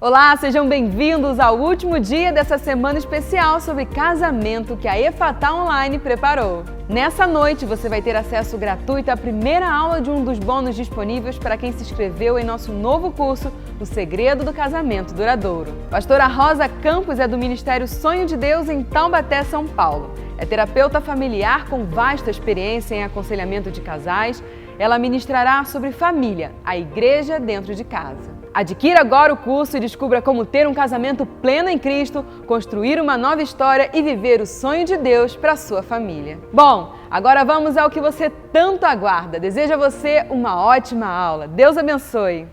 Olá, sejam bem-vindos ao último dia dessa semana especial sobre casamento que a Efatá Online preparou. Nessa noite você vai ter acesso gratuito à primeira aula de um dos bônus disponíveis para quem se inscreveu em nosso novo curso, O Segredo do Casamento Duradouro. Pastora Rosa Campos é do Ministério Sonho de Deus em Taubaté, São Paulo. É terapeuta familiar com vasta experiência em aconselhamento de casais. Ela ministrará sobre família, a igreja dentro de casa. Adquira agora o curso e descubra como ter um casamento pleno em Cristo, construir uma nova história e viver o sonho de Deus para a sua família. Bom, agora vamos ao que você tanto aguarda. Desejo a você uma ótima aula. Deus abençoe!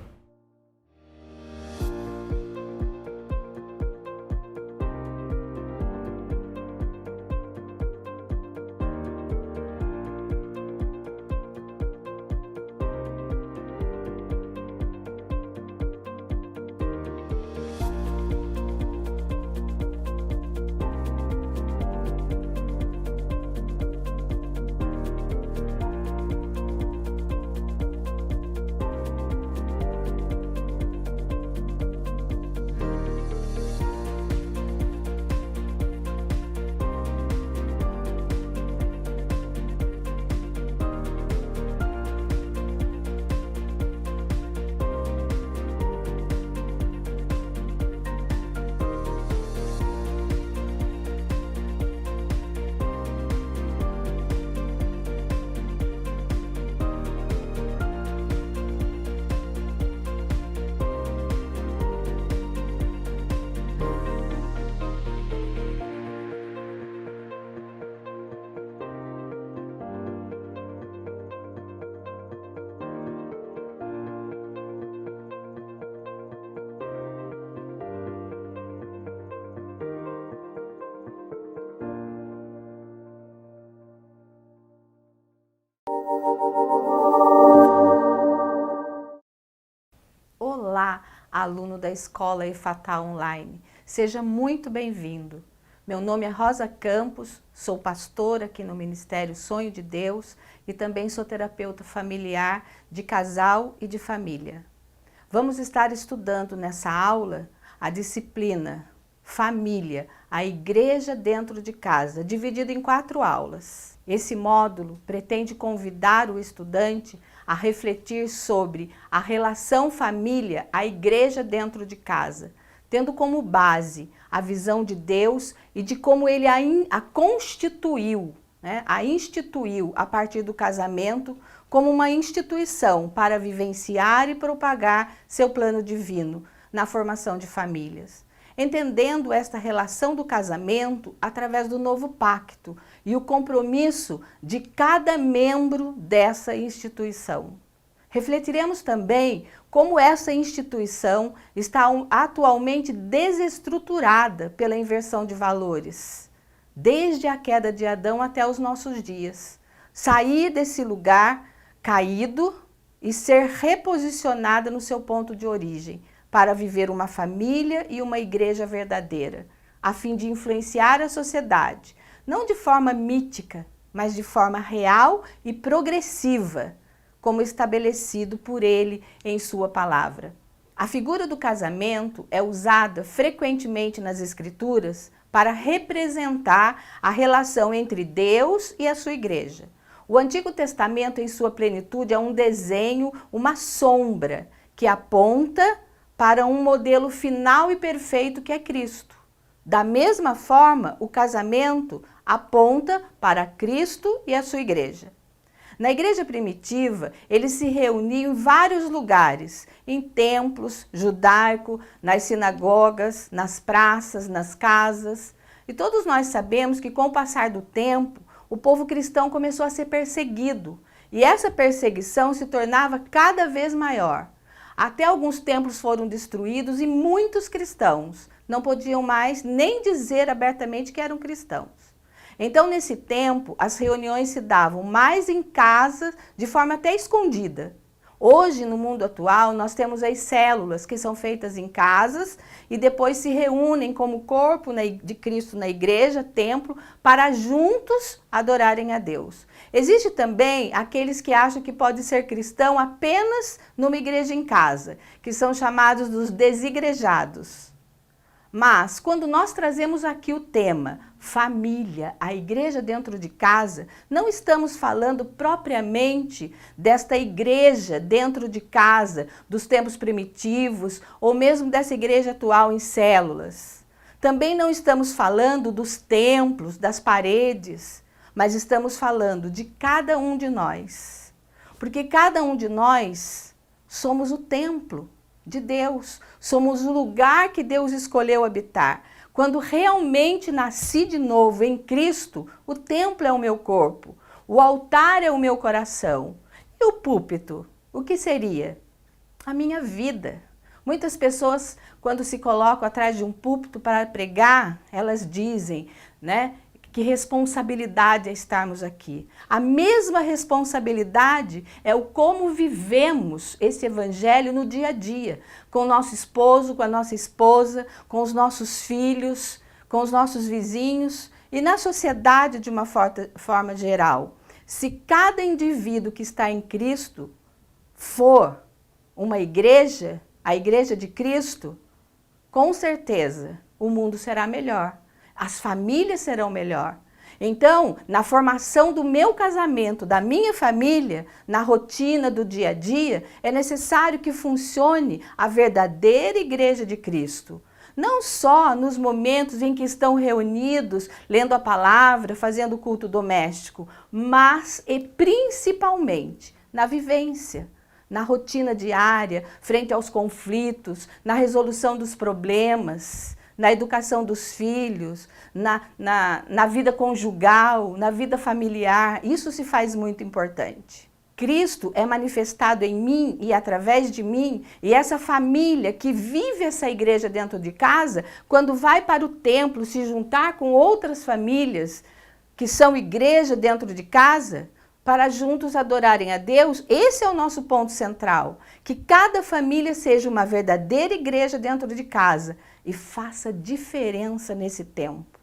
Olá, aluno da Escola Efatá Online. Seja muito bem-vindo. Meu nome é Rosa Campos, sou pastora aqui no Ministério Sonho de Deus e também sou terapeuta familiar de casal e de família. Vamos estar estudando nessa aula a disciplina Família, a Igreja dentro de casa, dividida em 4 aulas. Esse módulo pretende convidar o estudante a refletir sobre a relação família, a igreja dentro de casa, tendo como base a visão de Deus e de como Ele a constituiu, a instituiu a partir do casamento como uma instituição para vivenciar e propagar seu plano divino na formação de famílias. Entendendo esta relação do casamento através do novo pacto e o compromisso de cada membro dessa instituição. Refletiremos também como essa instituição está atualmente desestruturada pela inversão de valores, desde a queda de Adão até os nossos dias. Sair desse lugar caído e ser reposicionada no seu ponto de origem, para viver uma família e uma igreja verdadeira, a fim de influenciar a sociedade, não de forma mítica, mas de forma real e progressiva, como estabelecido por Ele em sua palavra. A figura do casamento é usada frequentemente nas Escrituras para representar a relação entre Deus e a sua igreja. O Antigo Testamento, em sua plenitude, é um desenho, uma sombra, que aponta para um modelo final e perfeito que é Cristo. Da mesma forma, o casamento aponta para Cristo e a sua igreja. Na igreja primitiva, eles se reuniam em vários lugares, em templos judaicos, nas sinagogas, nas praças, nas casas. E todos nós sabemos que com o passar do tempo, o povo cristão começou a ser perseguido. E essa perseguição se tornava cada vez maior. Até alguns templos foram destruídos e muitos cristãos não podiam mais nem dizer abertamente que eram cristãos. Então, nesse tempo, as reuniões se davam mais em casa, de forma até escondida. Hoje, no mundo atual, nós temos as células que são feitas em casas e depois se reúnem como corpo de Cristo na igreja, templo, para juntos adorarem a Deus. Existe também aqueles que acham que pode ser cristão apenas numa igreja em casa, que são chamados dos desigrejados. Mas, quando nós trazemos aqui o tema família, a igreja dentro de casa, não estamos falando propriamente desta igreja dentro de casa, dos tempos primitivos, ou mesmo dessa igreja atual em células. Também não estamos falando dos templos, das paredes, mas estamos falando de cada um de nós. Porque cada um de nós somos o templo de Deus, somos o lugar que Deus escolheu habitar. Quando realmente nasci de novo em Cristo, o templo é o meu corpo, o altar é o meu coração. E o púlpito, o que seria? A minha vida. Muitas pessoas, quando se colocam atrás de um púlpito para pregar, elas dizem, né? Que responsabilidade é estarmos aqui. A mesma responsabilidade é o como vivemos esse evangelho no dia a dia, com o nosso esposo, com a nossa esposa, com os nossos filhos, com os nossos vizinhos e na sociedade de uma forma geral. Se cada indivíduo que está em Cristo for uma igreja, a igreja de Cristo, com certeza o mundo será melhor. As famílias serão melhor. Então, na formação do meu casamento, da minha família, na rotina do dia a dia, é necessário que funcione a verdadeira igreja de Cristo. Não só nos momentos em que estão reunidos, lendo a palavra, fazendo culto doméstico, mas e principalmente na vivência, na rotina diária, frente aos conflitos, na resolução dos problemas, na educação dos filhos, na vida conjugal, na vida familiar. Isso se faz muito importante. Cristo é manifestado em mim e através de mim, e essa família que vive essa igreja dentro de casa, quando vai para o templo se juntar com outras famílias que são igreja dentro de casa, para juntos adorarem a Deus, esse é o nosso ponto central. Que cada família seja uma verdadeira igreja dentro de casa e faça diferença nesse tempo.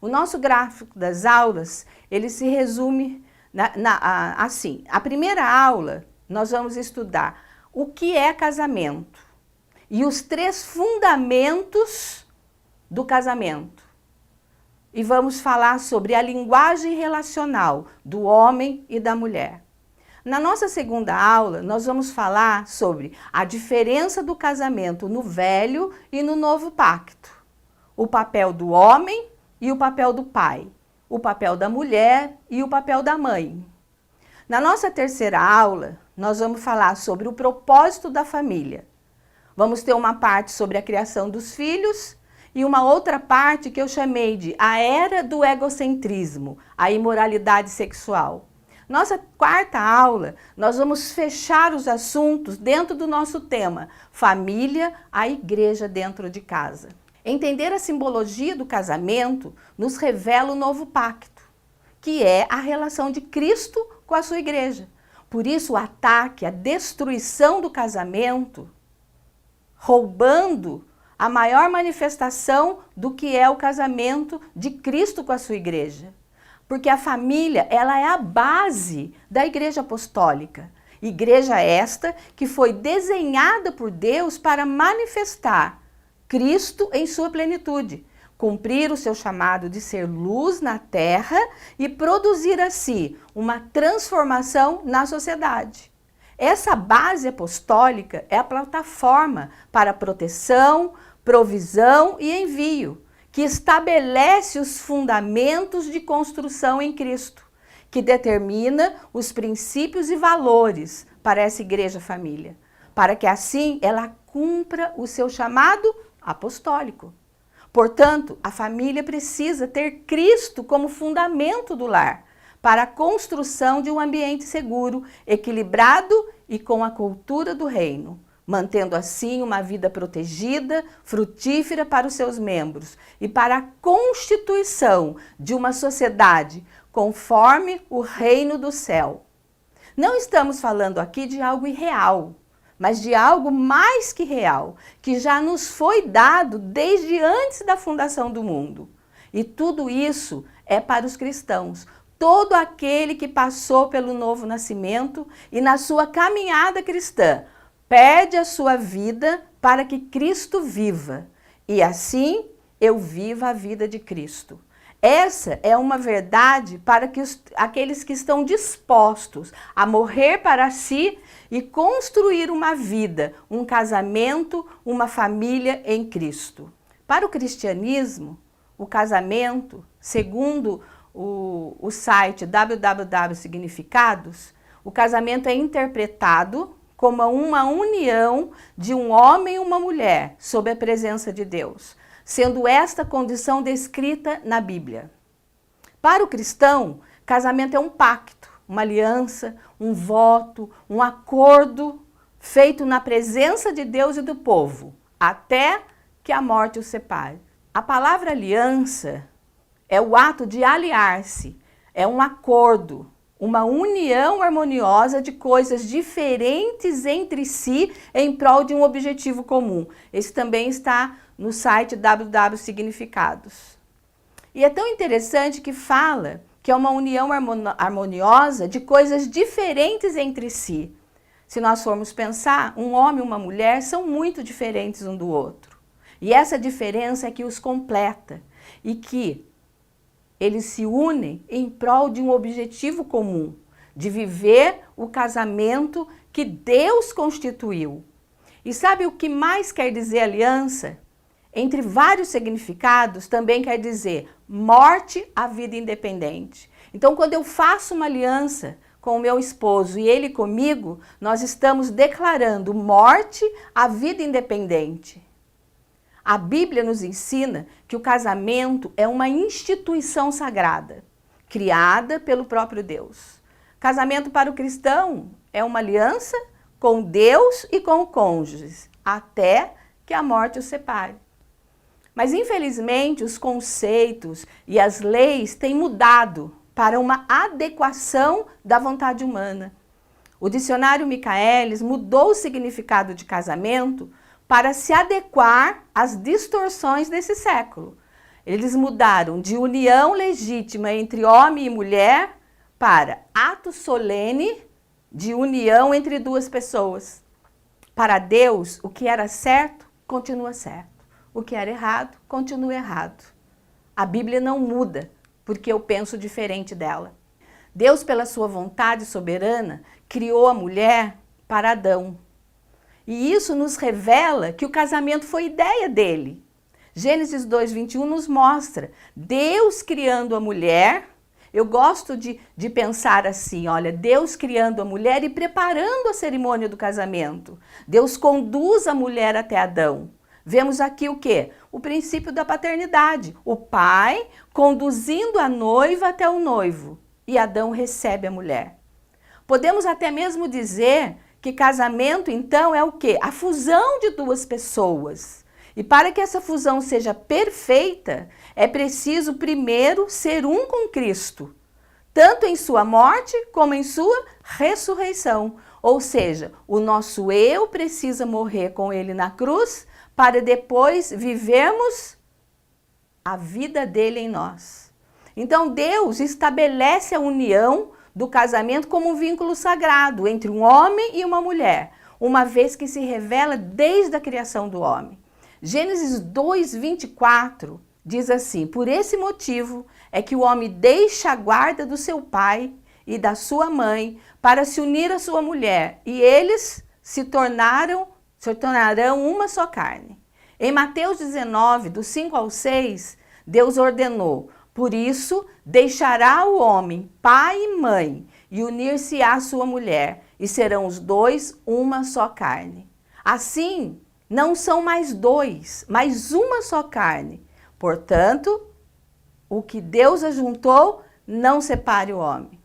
O nosso gráfico das aulas, ele se resume assim. A primeira aula, nós vamos estudar o que é casamento e os 3 fundamentos do casamento. E vamos falar sobre a linguagem relacional do homem e da mulher. Na nossa segunda aula, nós vamos falar sobre a diferença do casamento no Velho e no Novo Pacto. O papel do homem e o papel do pai. O papel da mulher e o papel da mãe. Na nossa terceira aula, nós vamos falar sobre o propósito da família. Vamos ter uma parte sobre a criação dos filhos e uma outra parte que eu chamei de a era do egocentrismo, a imoralidade sexual. Nossa quarta aula, nós vamos fechar os assuntos dentro do nosso tema, família, a igreja dentro de casa. Entender a simbologia do casamento nos revela o novo pacto, que é a relação de Cristo com a sua igreja. Por isso o ataque, a destruição do casamento, roubando a maior manifestação do que é o casamento de Cristo com a sua igreja. Porque a família, ela é a base da igreja apostólica. Igreja esta que foi desenhada por Deus para manifestar Cristo em sua plenitude, cumprir o seu chamado de ser luz na terra e produzir assim uma transformação na sociedade. Essa base apostólica é a plataforma para proteção, provisão e envio, que estabelece os fundamentos de construção em Cristo, que determina os princípios e valores para essa igreja família, para que assim ela cumpra o seu chamado apostólico. Portanto, a família precisa ter Cristo como fundamento do lar, para a construção de um ambiente seguro, equilibrado e com a cultura do reino, mantendo assim uma vida protegida, frutífera para os seus membros e para a constituição de uma sociedade conforme o reino do céu. Não estamos falando aqui de algo irreal, mas de algo mais que real, que já nos foi dado desde antes da fundação do mundo. E tudo isso é para os cristãos. Todo aquele que passou pelo novo nascimento e na sua caminhada cristã, perde a sua vida para que Cristo viva. E assim eu viva a vida de Cristo. Essa é uma verdade para que aqueles que estão dispostos a morrer para si e construir uma vida, um casamento, uma família em Cristo. Para o cristianismo, o casamento, segundo o site www Significados, o casamento é interpretado como uma união de um homem e uma mulher sob a presença de Deus, sendo esta condição descrita na Bíblia. Para o cristão, casamento é um pacto, uma aliança, um voto, um acordo feito na presença de Deus e do povo, até que a morte os separe. A palavra aliança é o ato de aliar-se, é um acordo, uma união harmoniosa de coisas diferentes entre si em prol de um objetivo comum. Esse também está no site www Significados. E é tão interessante que fala que é uma união harmoniosa de coisas diferentes entre si. Se nós formos pensar, um homem e uma mulher são muito diferentes um do outro. E essa diferença é que os completa e que eles se unem em prol de um objetivo comum, de viver o casamento que Deus constituiu. E sabe o que mais quer dizer aliança? Entre vários significados, também quer dizer morte à vida independente. Então, quando eu faço uma aliança com o meu esposo e ele comigo, nós estamos declarando morte à vida independente. A Bíblia nos ensina que o casamento é uma instituição sagrada, criada pelo próprio Deus. Casamento para o cristão é uma aliança com Deus e com o cônjuge, até que a morte os separe. Mas, infelizmente, os conceitos e as leis têm mudado para uma adequação da vontade humana. O dicionário Michaelis mudou o significado de casamento para se adequar às distorções desse século. Eles mudaram de união legítima entre homem e mulher para ato solene de união entre duas pessoas. Para Deus, o que era certo, continua certo. O que era errado, continua errado. A Bíblia não muda, porque eu penso diferente dela. Deus, pela sua vontade soberana, criou a mulher para Adão. E isso nos revela que o casamento foi ideia dele. Gênesis 2:21 nos mostra Deus criando a mulher. Eu gosto de pensar assim, olha, Deus criando a mulher e preparando a cerimônia do casamento. Deus conduz a mulher até Adão. Vemos aqui o quê? O princípio da paternidade. O pai conduzindo a noiva até o noivo. E Adão recebe a mulher. Podemos até mesmo dizer que casamento, então, é o quê? A fusão de duas pessoas. E para que essa fusão seja perfeita, é preciso primeiro ser um com Cristo, tanto em sua morte como em sua ressurreição. Ou seja, o nosso eu precisa morrer com ele na cruz, para depois vivermos a vida dele em nós. Então Deus estabelece a união do casamento como um vínculo sagrado entre um homem e uma mulher, uma vez que se revela desde a criação do homem. Gênesis 2:24 diz assim: por esse motivo é que o homem deixa a guarda do seu pai e da sua mãe para se unir à sua mulher, e eles se tornarão uma só carne. Em Mateus 19, do 5 ao 6, Deus ordenou: por isso deixará o homem pai e mãe e unir-se-á à sua mulher, e serão os dois uma só carne. Assim, não são mais dois, mas uma só carne. Portanto, o que Deus ajuntou, não separe o homem.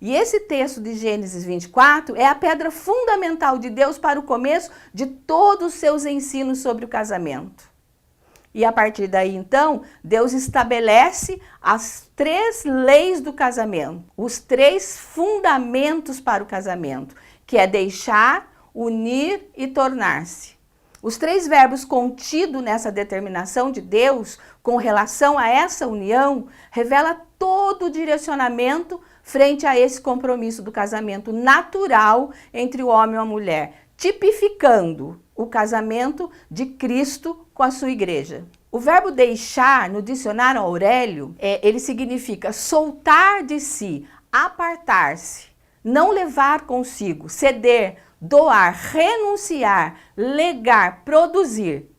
E esse texto de Gênesis 24 é a pedra fundamental de Deus para o começo de todos os seus ensinos sobre o casamento. E a partir daí, então, Deus estabelece as 3 leis do casamento, os 3 fundamentos para o casamento, que é deixar, unir e tornar-se. Os 3 verbos contidos nessa determinação de Deus com relação a essa união revela todo o direcionamento frente a esse compromisso do casamento natural entre o homem e a mulher, tipificando o casamento de Cristo com a sua igreja. O verbo deixar, no dicionário Aurélio, ele significa soltar de si, apartar-se, não levar consigo, ceder, doar, renunciar, legar, produzir.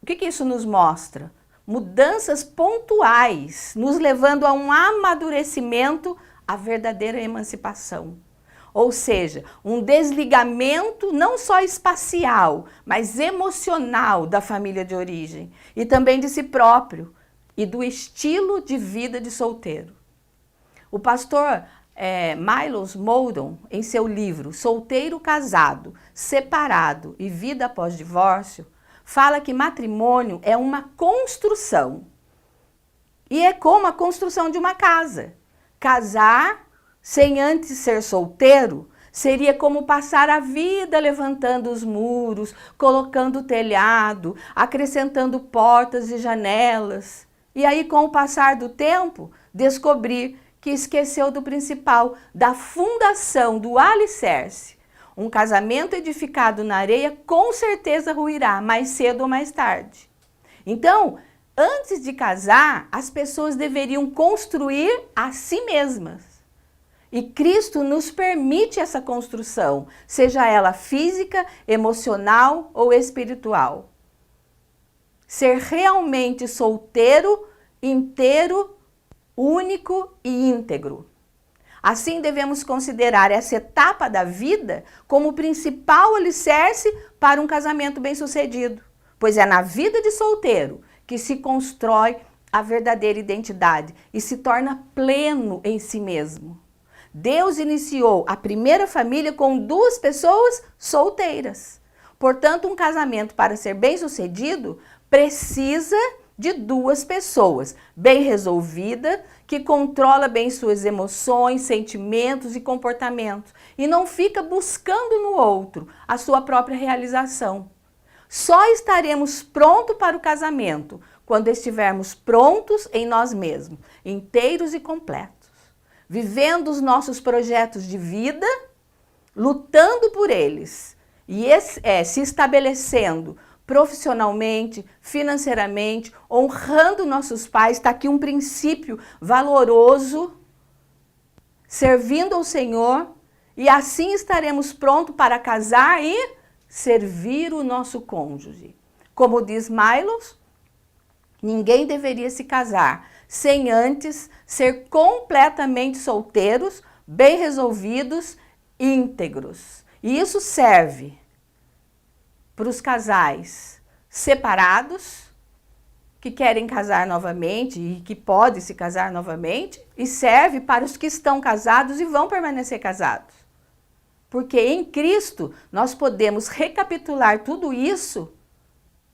O que isso nos mostra? Mudanças pontuais, nos levando a um amadurecimento, a verdadeira emancipação. Ou seja, um desligamento não só espacial, mas emocional da família de origem e também de si próprio e do estilo de vida de solteiro. O pastor Miles Moldon, em seu livro Solteiro, Casado, Separado e Vida após Divórcio, fala que matrimônio é uma construção. E é como a construção de uma casa. Casar sem antes ser solteiro seria como passar a vida levantando os muros, colocando o telhado, acrescentando portas e janelas. E aí, com o passar do tempo, descobrir que esqueceu do principal, da fundação, do alicerce. Um casamento edificado na areia com certeza ruirá, mais cedo ou mais tarde. Então, antes de casar, as pessoas deveriam construir a si mesmas. E Cristo nos permite essa construção, seja ela física, emocional ou espiritual. Ser realmente solteiro, inteiro, único e íntegro. Assim, devemos considerar essa etapa da vida como o principal alicerce para um casamento bem-sucedido, pois é na vida de solteiro que se constrói a verdadeira identidade e se torna pleno em si mesmo. Deus iniciou a primeira família com 2 pessoas solteiras. Portanto, um casamento, para ser bem-sucedido, precisa de 2 pessoas bem resolvidas, que controla bem suas emoções, sentimentos e comportamentos e não fica buscando no outro a sua própria realização. Só estaremos prontos para o casamento quando estivermos prontos em nós mesmos, inteiros e completos, vivendo os nossos projetos de vida, lutando por eles e se estabelecendo profissionalmente, financeiramente, honrando nossos pais. Está aqui um princípio valoroso, servindo ao Senhor, e assim estaremos prontos para casar e servir o nosso cônjuge. Como diz Miles, ninguém deveria se casar sem antes ser completamente solteiros, bem resolvidos, íntegros. E isso serve para os casais separados, que querem casar novamente e que podem se casar novamente, e serve para os que estão casados e vão permanecer casados. Porque em Cristo nós podemos recapitular tudo isso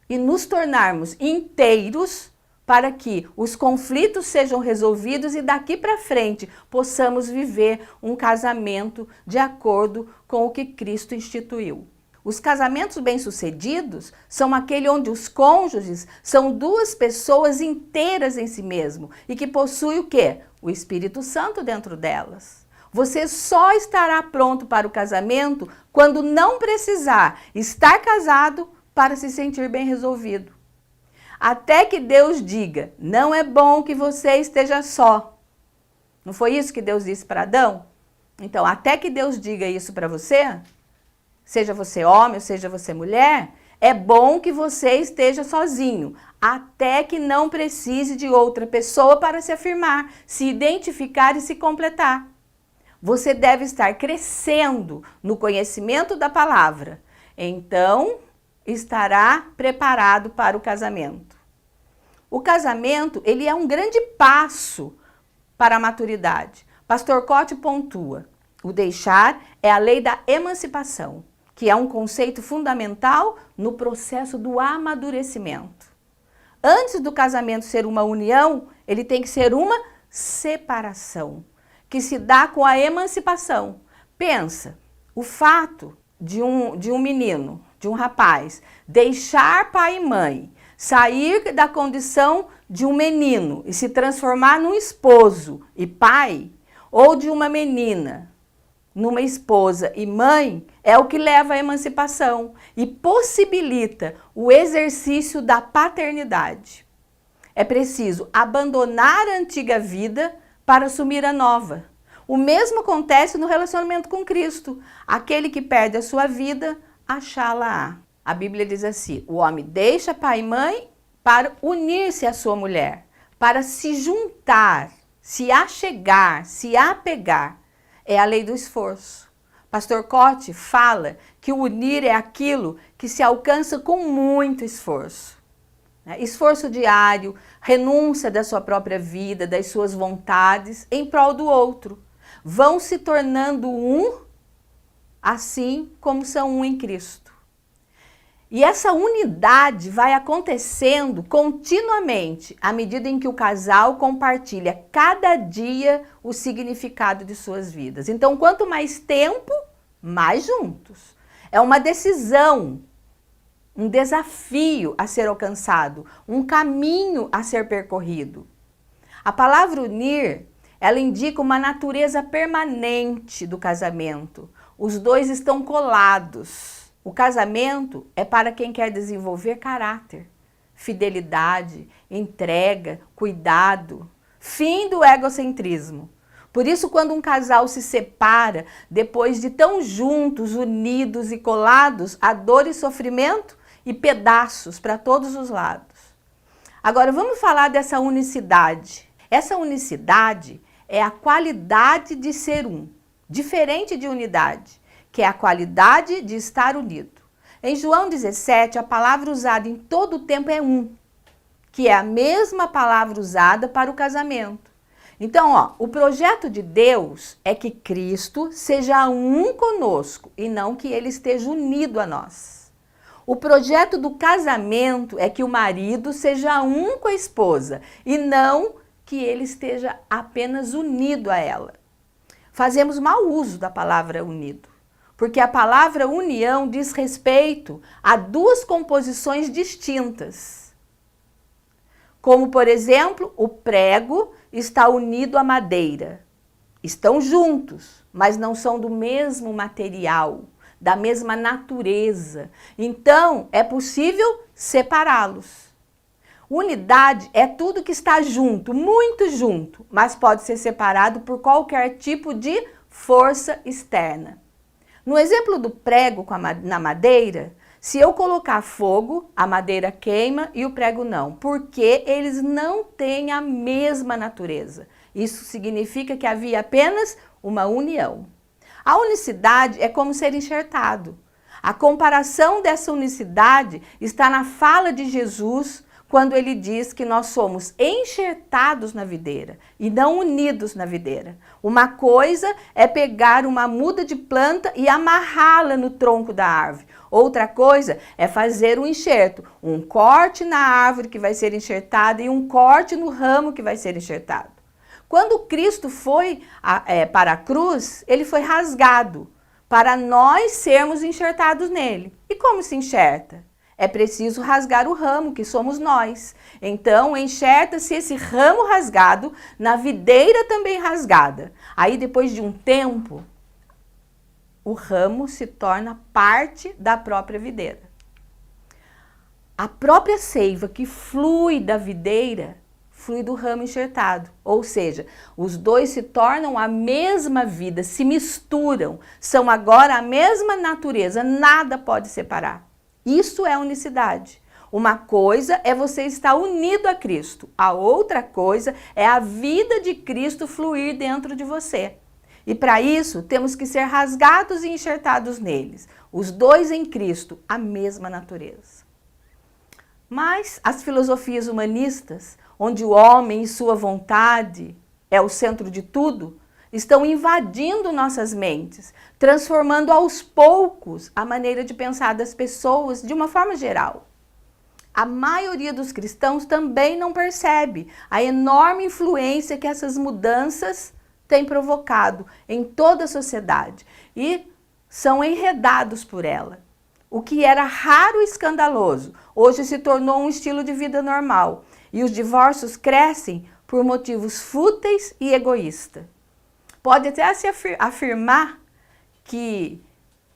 e nos tornarmos inteiros para que os conflitos sejam resolvidos e daqui para frente possamos viver um casamento de acordo com o que Cristo instituiu. Os casamentos bem-sucedidos são aquele onde os cônjuges são 2 pessoas inteiras em si mesmo e que possuem o quê? O Espírito Santo dentro delas. Você só estará pronto para o casamento quando não precisar estar casado para se sentir bem resolvido. Até que Deus diga, não é bom que você esteja só. Não foi isso que Deus disse para Adão? Então, até que Deus diga isso para você, seja você homem ou seja você mulher, é bom que você esteja sozinho, até que não precise de outra pessoa para se afirmar, se identificar e se completar. Você deve estar crescendo no conhecimento da palavra, então estará preparado para o casamento. O casamento, ele é um grande passo para a maturidade. Pastor Cote pontua, o deixar é a lei da emancipação, que é um conceito fundamental no processo do amadurecimento. Antes do casamento ser uma união, ele tem que ser uma separação, que se dá com a emancipação. Pensa, o fato de um menino, de um rapaz, deixar pai e mãe, sair da condição de um menino e se transformar num esposo e pai, ou de uma menina numa esposa e mãe, é o que leva à emancipação e possibilita o exercício da paternidade. É preciso abandonar a antiga vida para assumir a nova. O mesmo acontece no relacionamento com Cristo. Aquele que perde a sua vida, achá-la-á. A Bíblia diz assim, o homem deixa pai e mãe para unir-se à sua mulher, para se juntar, se achegar, se apegar. É a lei do esforço. Pastor Cote fala que o unir é aquilo que se alcança com muito esforço. Esforço diário, renúncia da sua própria vida, das suas vontades, em prol do outro. Vão se tornando um, assim como são um em Cristo. E essa unidade vai acontecendo continuamente, à medida em que o casal compartilha cada dia o significado de suas vidas. Então, quanto mais tempo, mais juntos. É uma decisão, um desafio a ser alcançado, um caminho a ser percorrido. A palavra unir, ela indica uma natureza permanente do casamento. Os dois estão colados. O casamento é para quem quer desenvolver caráter, fidelidade, entrega, cuidado, fim do egocentrismo. Por isso, quando um casal se separa, depois de tão juntos, unidos e colados, há dor e sofrimento e pedaços para todos os lados. Agora, vamos falar dessa unicidade. Essa unicidade é a qualidade de ser um, diferente de unidade, que é a qualidade de estar unido. Em João 17, a palavra usada em todo o tempo é um, que é a mesma palavra usada para o casamento. Então, o projeto de Deus é que Cristo seja um conosco e não que ele esteja unido a nós. O projeto do casamento é que o marido seja um com a esposa e não que ele esteja apenas unido a ela. Fazemos mau uso da palavra unido, porque a palavra união diz respeito a duas composições distintas. Como, por exemplo, o prego está unido à madeira. Estão juntos, mas não são do mesmo material, da mesma natureza. Então, é possível separá-los. Unidade é tudo que está junto, muito junto, mas pode ser separado por qualquer tipo de força externa. No exemplo do prego na madeira, se eu colocar fogo, a madeira queima e o prego não, porque eles não têm a mesma natureza. Isso significa que havia apenas uma união. A unicidade é como ser enxertado. A comparação dessa unicidade está na fala de Jesus, quando ele diz que nós somos enxertados na videira e não unidos na videira. Uma coisa é pegar uma muda de planta e amarrá-la no tronco da árvore. Outra coisa é fazer um enxerto, um corte na árvore que vai ser enxertada e um corte no ramo que vai ser enxertado. Quando Cristo foi para a cruz, ele foi rasgado para nós sermos enxertados nele. E como se enxerta? É preciso rasgar o ramo, que somos nós. Então, enxerta-se esse ramo rasgado na videira também rasgada. Aí, depois de um tempo, o ramo se torna parte da própria videira. A própria seiva que flui da videira, flui do ramo enxertado. Ou seja, os dois se tornam a mesma vida, se misturam, são agora a mesma natureza, nada pode separar. Isso é unicidade. Uma coisa é você estar unido a Cristo, a outra coisa é a vida de Cristo fluir dentro de você. E para isso temos que ser rasgados e enxertados neles, os dois em Cristo, a mesma natureza. Mas as filosofias humanistas, onde o homem e sua vontade é o centro de tudo, estão invadindo nossas mentes, transformando aos poucos a maneira de pensar das pessoas de uma forma geral. A maioria dos cristãos também não percebe a enorme influência que essas mudanças têm provocado em toda a sociedade e são enredados por ela. O que era raro e escandaloso, hoje se tornou um estilo de vida normal e os divórcios crescem por motivos fúteis e egoístas. Pode até se afirmar que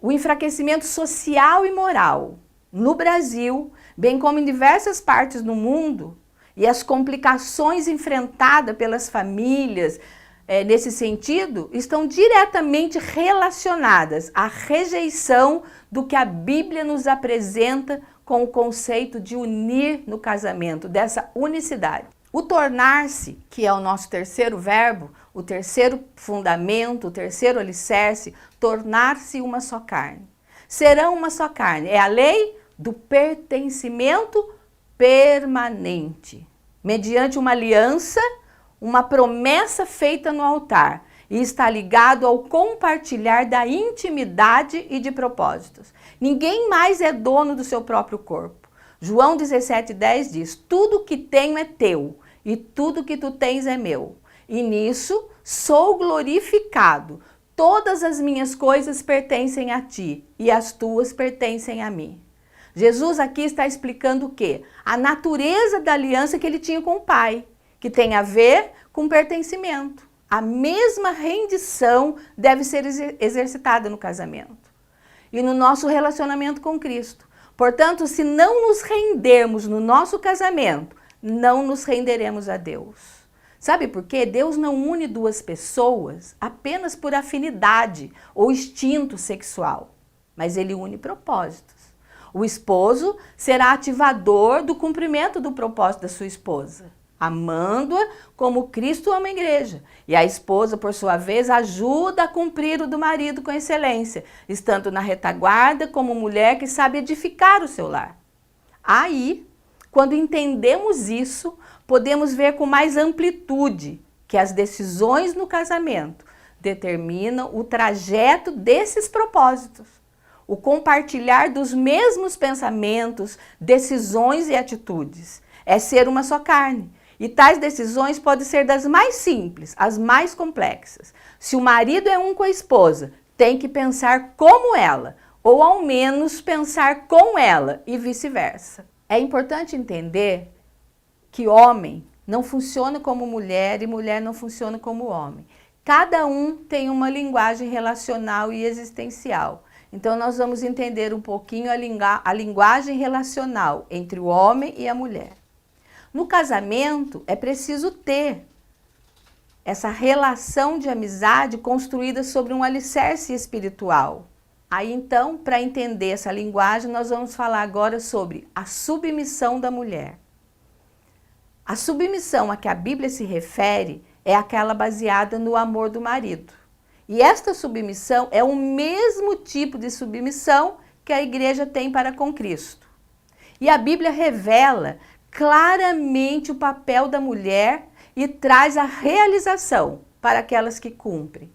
o enfraquecimento social e moral no Brasil, bem como em diversas partes do mundo, e as complicações enfrentadas pelas famílias nesse sentido, estão diretamente relacionadas à rejeição do que a Bíblia nos apresenta com o conceito de unir no casamento, dessa unicidade. O tornar-se, que é o nosso terceiro verbo, o terceiro fundamento, o terceiro alicerce, tornar-se uma só carne. Serão uma só carne. É a lei do pertencimento permanente, mediante uma aliança, uma promessa feita no altar, e está ligado ao compartilhar da intimidade e de propósitos. Ninguém mais é dono do seu próprio corpo. João 17,10 diz: tudo que tenho é teu, e tudo que tu tens é meu. E nisso sou glorificado. Todas as minhas coisas pertencem a ti, e as tuas pertencem a mim. Jesus aqui está explicando o quê? A natureza da aliança que ele tinha com o Pai, que tem a ver com pertencimento. A mesma rendição deve ser exercitada no casamento e no nosso relacionamento com Cristo. Portanto, se não nos rendermos no nosso casamento, não nos renderemos a Deus. Sabe por quê? Deus não une duas pessoas apenas por afinidade ou instinto sexual, mas ele une propósitos. O esposo será ativador do cumprimento do propósito da sua esposa, amando-a como Cristo ama a igreja. E a esposa, por sua vez, ajuda a cumprir o do marido com excelência, estando na retaguarda como mulher que sabe edificar o seu lar. Aí, quando entendemos isso, podemos ver com mais amplitude que as decisões no casamento determinam o trajeto desses propósitos. O compartilhar dos mesmos pensamentos, decisões e atitudes. É ser uma só carne. E tais decisões podem ser das mais simples, às mais complexas. Se o marido é um com a esposa, tem que pensar como ela, ou ao menos pensar com ela e vice-versa. É importante entender que homem não funciona como mulher e mulher não funciona como homem. Cada um tem uma linguagem relacional e existencial. Então nós vamos entender um pouquinho a linguagem relacional entre o homem e a mulher. No casamento é preciso ter essa relação de amizade construída sobre um alicerce espiritual. Aí então, para entender essa linguagem, nós vamos falar agora sobre a submissão da mulher. A submissão a que a Bíblia se refere é aquela baseada no amor do marido. E esta submissão é o mesmo tipo de submissão que a igreja tem para com Cristo. E a Bíblia revela claramente o papel da mulher e traz a realização para aquelas que cumprem.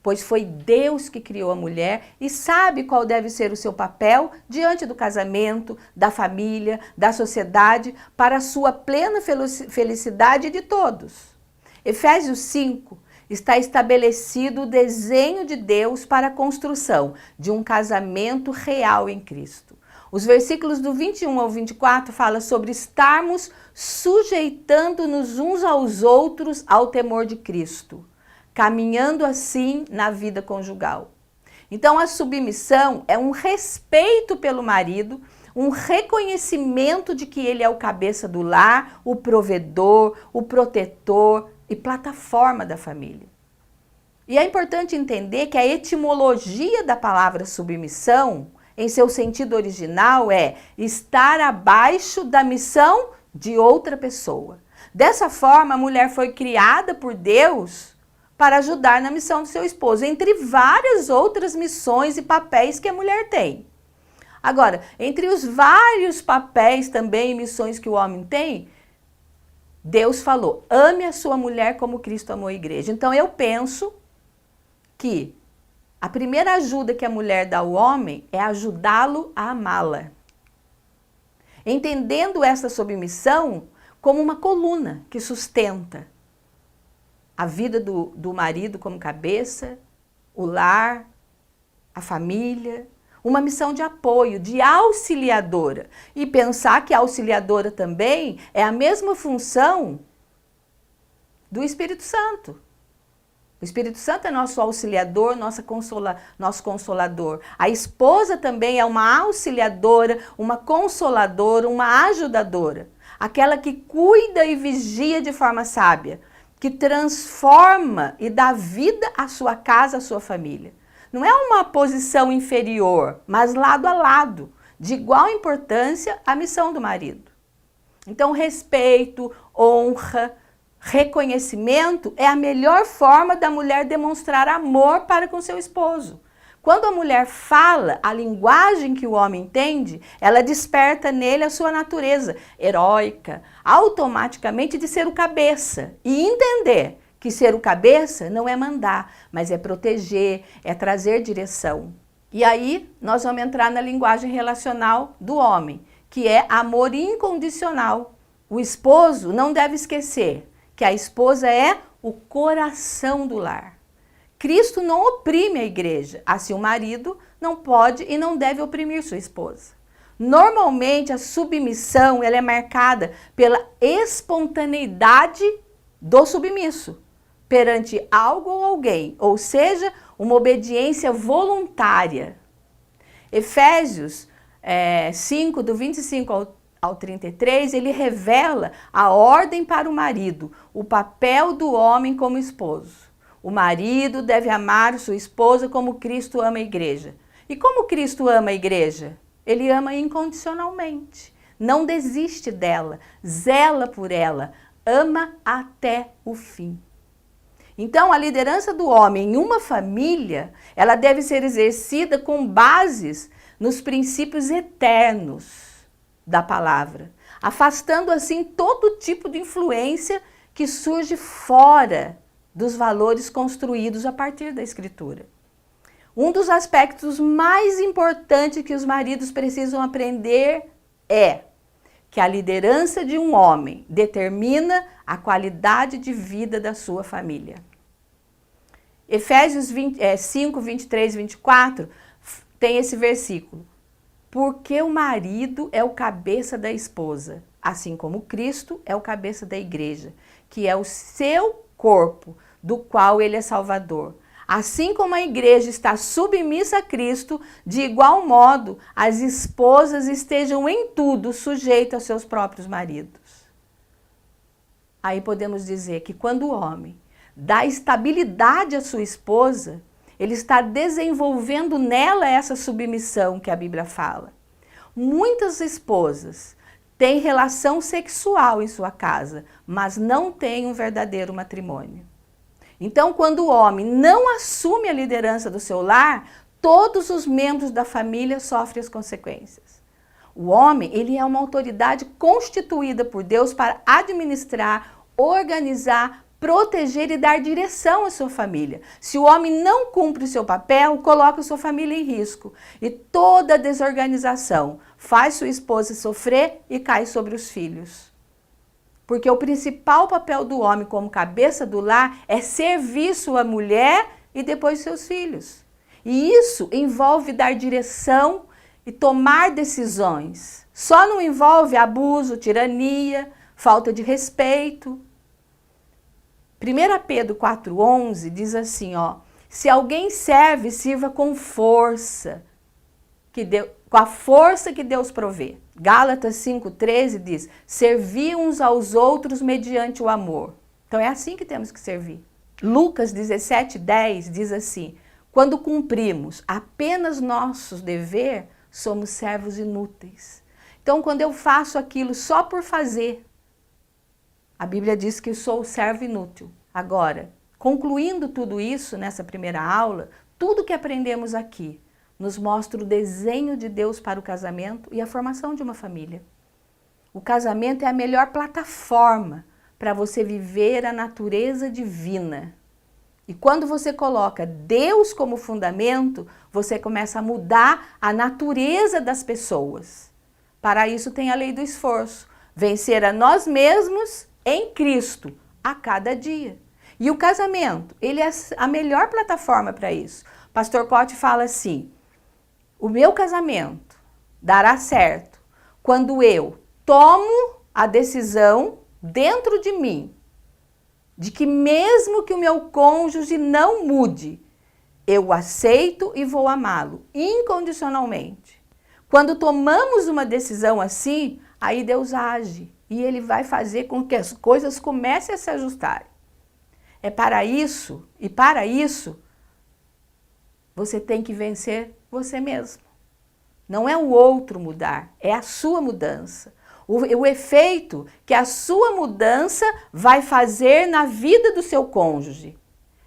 Pois foi Deus que criou a mulher e sabe qual deve ser o seu papel diante do casamento, da família, da sociedade, para a sua plena felicidade de todos. Efésios 5 está estabelecido o desenho de Deus para a construção de um casamento real em Cristo. Os versículos do 21 ao 24 falam sobre estarmos sujeitando-nos uns aos outros ao temor de Cristo, caminhando assim na vida conjugal. Então a submissão é um respeito pelo marido, um reconhecimento de que ele é o cabeça do lar, o provedor, o protetor e plataforma da família. E é importante entender que a etimologia da palavra submissão, em seu sentido original, é estar abaixo da missão de outra pessoa. Dessa forma, a mulher foi criada por Deus para ajudar na missão do seu esposo, entre várias outras missões e papéis que a mulher tem. Agora, entre os vários papéis também e missões que o homem tem, Deus falou, ame a sua mulher como Cristo amou a igreja. Então eu penso que a primeira ajuda que a mulher dá ao homem é ajudá-lo a amá-la. entendendo essa submissão como uma coluna que sustenta a vida do marido como cabeça, o lar, a família, uma missão de apoio, de auxiliadora. E pensar que a auxiliadora também é a mesma função do Espírito Santo. O Espírito Santo é nosso auxiliador, nosso consolador. A esposa também é uma auxiliadora, uma consoladora, uma ajudadora. Aquela que cuida e vigia de forma sábia, que transforma e dá vida à sua casa, à sua família. Não é uma posição inferior, mas lado a lado, de igual importância à missão do marido. Então, respeito, honra, reconhecimento é a melhor forma da mulher demonstrar amor para com seu esposo. Quando a mulher fala a linguagem que o homem entende, ela desperta nele a sua natureza heróica, automaticamente de ser o cabeça e entender que ser o cabeça não é mandar, mas é proteger, é trazer direção. E aí nós vamos entrar na linguagem relacional do homem, que é amor incondicional. O esposo não deve esquecer que a esposa é o coração do lar. Cristo não oprime a igreja, assim o marido não pode e não deve oprimir sua esposa. Normalmente a submissão ela é marcada pela espontaneidade do submisso perante algo ou alguém, ou seja, uma obediência voluntária. Efésios 5, do 25 ao 33, ele revela a ordem para o marido, o papel do homem como esposo. O marido deve amar sua esposa como Cristo ama a igreja. E como Cristo ama a igreja? Ele ama incondicionalmente, não desiste dela, zela por ela, ama até o fim. Então, a liderança do homem em uma família, ela deve ser exercida com bases nos princípios eternos da palavra, afastando assim todo tipo de influência que surge fora dos valores construídos a partir da Escritura. Um dos aspectos mais importantes que os maridos precisam aprender é que a liderança de um homem determina a qualidade de vida da sua família. Efésios 5, 23 e 24 tem esse versículo. Porque o marido é o cabeça da esposa, assim como Cristo é o cabeça da igreja, que é o seu corpo, do qual ele é salvador. Assim como a igreja está submissa a Cristo, de igual modo as esposas estejam em tudo sujeitas aos seus próprios maridos. Aí podemos dizer que quando o homem dá estabilidade à sua esposa, ele está desenvolvendo nela essa submissão que a Bíblia fala. Muitas esposas têm relação sexual em sua casa, mas não têm um verdadeiro matrimônio. Então, quando o homem não assume a liderança do seu lar, todos os membros da família sofrem as consequências. O homem, ele é uma autoridade constituída por Deus para administrar, organizar, proteger e dar direção à sua família. Se o homem não cumpre o seu papel, coloca a sua família em risco. E toda desorganização faz sua esposa sofrer e cai sobre os filhos. Porque o principal papel do homem como cabeça do lar é servir sua mulher e depois seus filhos. E isso envolve dar direção e tomar decisões. Só não envolve abuso, tirania, falta de respeito. 1 Pedro 4,11 diz assim, se alguém serve, sirva com força, com a força que Deus provê. Gálatas 5,13 diz, servir uns aos outros mediante o amor. Então é assim que temos que servir. Lucas 17,10 diz assim, quando cumprimos apenas nossos deveres, somos servos inúteis. Então quando eu faço aquilo só por fazer, a Bíblia diz que sou servo inútil. Agora, concluindo tudo isso nessa primeira aula, tudo que aprendemos aqui nos mostra o desenho de Deus para o casamento e a formação de uma família. O casamento é a melhor plataforma para você viver a natureza divina. E quando você coloca Deus como fundamento, você começa a mudar a natureza das pessoas. Para isso tem a lei do esforço. Vencer a nós mesmos em Cristo, a cada dia. E o casamento, ele é a melhor plataforma para isso. Pastor Cote fala assim, o meu casamento dará certo quando eu tomo a decisão dentro de mim, de que mesmo que o meu cônjuge não mude, eu o aceito e vou amá-lo incondicionalmente. Quando tomamos uma decisão assim, aí Deus age e Ele vai fazer com que as coisas comecem a se ajustarem. É para isso, e para isso, você tem que vencer você mesmo. Não é o outro mudar, é a sua mudança. O efeito que a sua mudança vai fazer na vida do seu cônjuge.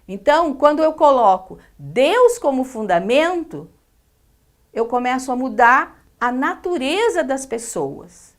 Então, quando eu coloco Deus como fundamento, eu começo a mudar a natureza das pessoas.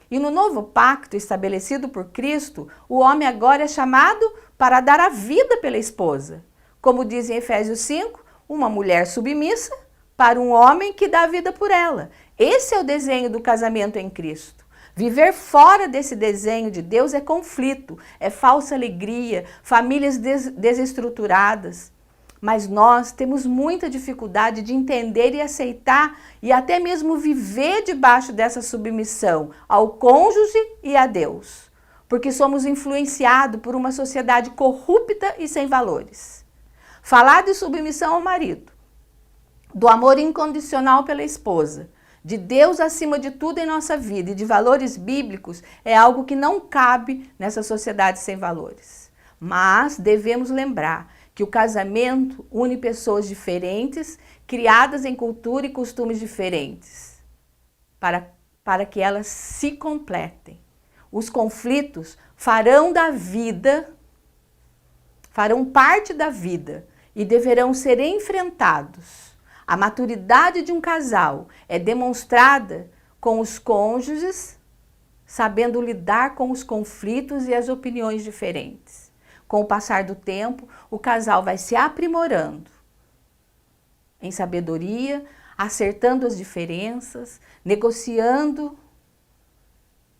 E no novo pacto estabelecido por Cristo, o homem agora é chamado para dar a vida pela esposa. Como diz em Efésios 5, uma mulher submissa para um homem que dá a vida por ela. Esse é o desenho do casamento em Cristo. Viver fora desse desenho de Deus é conflito, é falsa alegria, famílias desestruturadas. Mas nós temos muita dificuldade de entender e aceitar e até mesmo viver debaixo dessa submissão ao cônjuge e a Deus. Porque somos influenciados por uma sociedade corrupta e sem valores. Falar de submissão ao marido, do amor incondicional pela esposa, de Deus acima de tudo em nossa vida e de valores bíblicos é algo que não cabe nessa sociedade sem valores. Mas devemos lembrar que o casamento une pessoas diferentes, criadas em cultura e costumes diferentes, para que elas se completem. Os conflitos farão parte da vida e deverão ser enfrentados. A maturidade de um casal é demonstrada com os cônjuges sabendo lidar com os conflitos e as opiniões diferentes. Com o passar do tempo, o casal vai se aprimorando em sabedoria, acertando as diferenças, negociando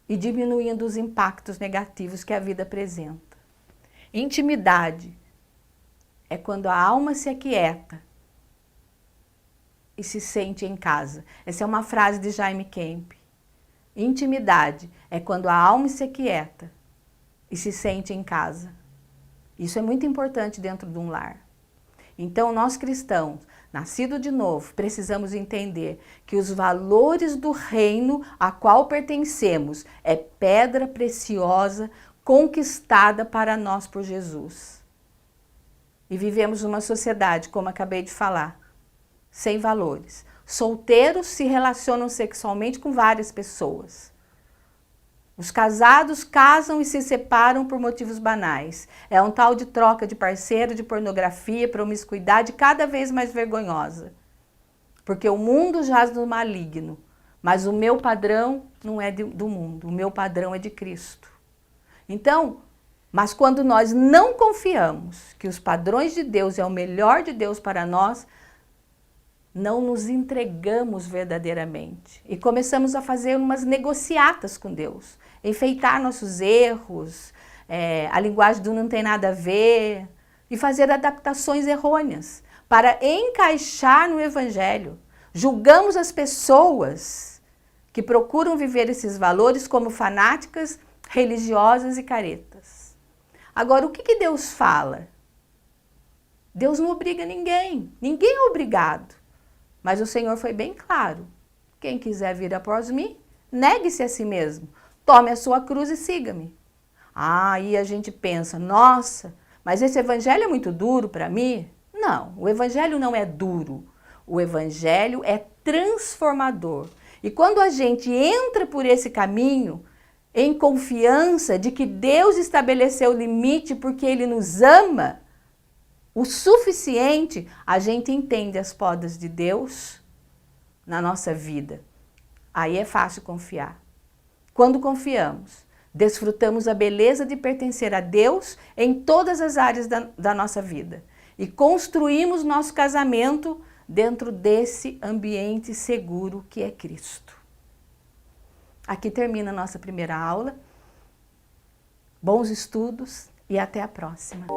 e diminuindo os impactos negativos que a vida apresenta. Intimidade é quando a alma se aquieta e se sente em casa. Essa é uma frase de Jaime Kemp. Intimidade é quando a alma se aquieta e se sente em casa. Isso é muito importante dentro de um lar. Então, nós cristãos, nascidos de novo, precisamos entender que os valores do reino a qual pertencemos é pedra preciosa conquistada para nós por Jesus. E vivemos numa sociedade, como acabei de falar, sem valores. Solteiros se relacionam sexualmente com várias pessoas. Os casados casam e se separam por motivos banais. É um tal de troca de parceiro, de pornografia, promiscuidade cada vez mais vergonhosa. Porque o mundo jaz no maligno, mas o meu padrão não é do mundo, o meu padrão é de Cristo. Então, mas quando nós não confiamos que os padrões de Deus é o melhor de Deus para nós, não nos entregamos verdadeiramente e começamos a fazer umas negociatas com Deus, enfeitar nossos erros, a linguagem do não tem nada a ver e fazer adaptações errôneas para encaixar no Evangelho. Julgamos as pessoas que procuram viver esses valores como fanáticas, religiosas e caretas. Agora, o que Deus fala? Deus não obriga ninguém, ninguém é obrigado. Mas o Senhor foi bem claro. Quem quiser vir após mim, negue-se a si mesmo. Tome a sua cruz e siga-me. Aí a gente pensa, nossa, mas esse evangelho é muito duro para mim? Não, o evangelho não é duro. O evangelho é transformador. E quando a gente entra por esse caminho, em confiança de que Deus estabeleceu o limite porque Ele nos ama, o suficiente, a gente entende as podas de Deus na nossa vida. Aí é fácil confiar. Quando confiamos, desfrutamos a beleza de pertencer a Deus em todas as áreas da nossa vida. E construímos nosso casamento dentro desse ambiente seguro que é Cristo. Aqui termina a nossa primeira aula. Bons estudos e até a próxima!